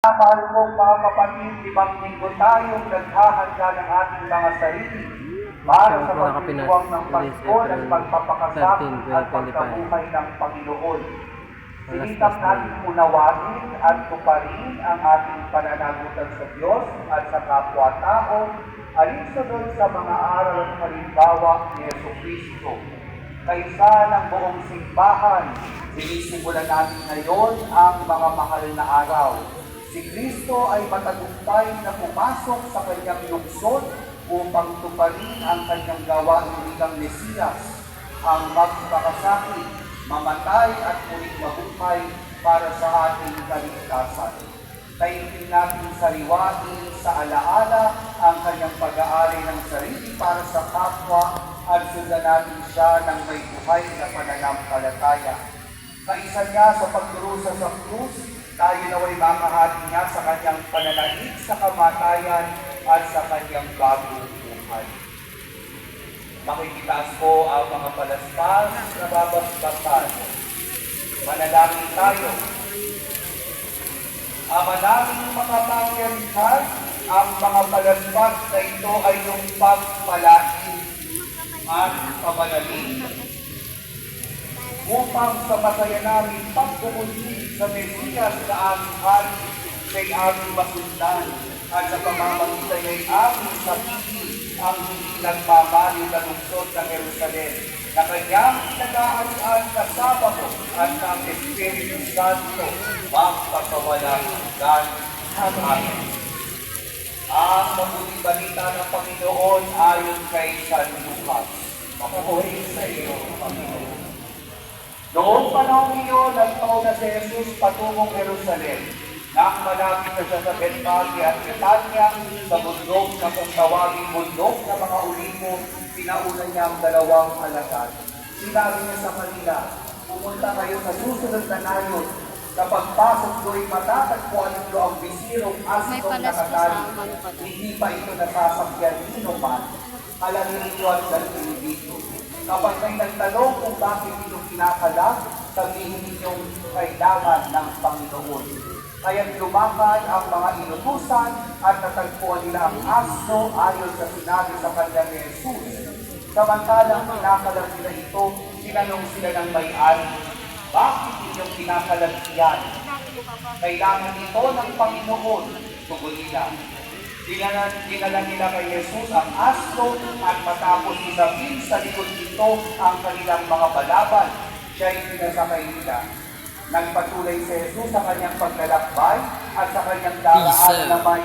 Mahal kong mga kapatid, limang linggo tayong naghahanda ng ating mga sarili para sa pagdiwang ng Pasko ng pagpapakasakit at pagkabuhay ng Panginoon. Sinitang natin unawain at tuparin ang ating pananagutan sa Diyos at sa kapwa-tao alinsunod sa mga aral at halimbawa ni Jesucristo. Kaysa ng buong simbahan, sinisimulan natin ngayon ang mga mahal na araw. Si Kristo ay matagumpay na pumasok sa kanyang lungsod upang tuparin ang kanyang gawain bilang Mesiyas, ang magpakasakit, mamatay at muling mabuhay para sa ating kaligtasan. Taimtim natin sariwain sa alaala ang kanyang pag-aari ng sarili para sa kapwa at sundan natin siya ng may buhay na pananampalataya. Kaisa niya sa pagdurusa sa krus, tayo naway mamahagi niya sa kanyang pananalig sa kamatayan at sa kanyang bagong buhay. Makikitaas po ang mga palaspas na babasbasan. Manalangin tayo. Ama naming makapangyarihan, ang mga palaspas na ito ay yung pagpalain at pamanalin upang sa masaya namin pagpupunti sa Mesiyas na aming hari kay aming masundan at sa pamamagitan ay aming sapili ang hindi nagmamali na lungsod ng Jerusalem na kanyang pinag-aarian kasama mo at ng Espiritu Santo magpakawalang hanggan. Amen. Ang mabuting balita ng Panginoon ayon kay San Lucas. Mapuhay sa iyo, Panginoon. Noong panahon iyon, nagtaon na si Jesus patungong Jerusalem. Nang malapit na siya sa Betfage at Betania, sa bundok na kung tawaging bundok na mga ulipo, pinauna niya ang dalawang alagad. Sinabi niya sa kanila, pumunta kayo sa susunod na nayon. Sa pagpasok do'y matatagpuan ninyo ang bisirong asitong nakatali. Hindi pa ito nasasakyan nino man. Alangin ninyo at dalhin dito. Kapag may nagtanong kung bakit ito kinakalag, sabihin ninyong kailangan ng Panginoon. Kaya't lumakad ang mga inutusan at natagpuan nila ang asno ayon sa sinabi sa kanya ni Jesus. Samantalang kinakalag nila ito, tinanong sila ng may-ari, bakit inyong kinakalag yan? Kailangan ito ng Panginoon, tugon nila. Dinala nila kay Jesus ang asno at matapos isabing sa likod nito ang kanilang mga balaban, siya'y pinasakay nila. Nagpatuloy si Jesus sa kanyang paglalakbay at sa kanyang daraan na may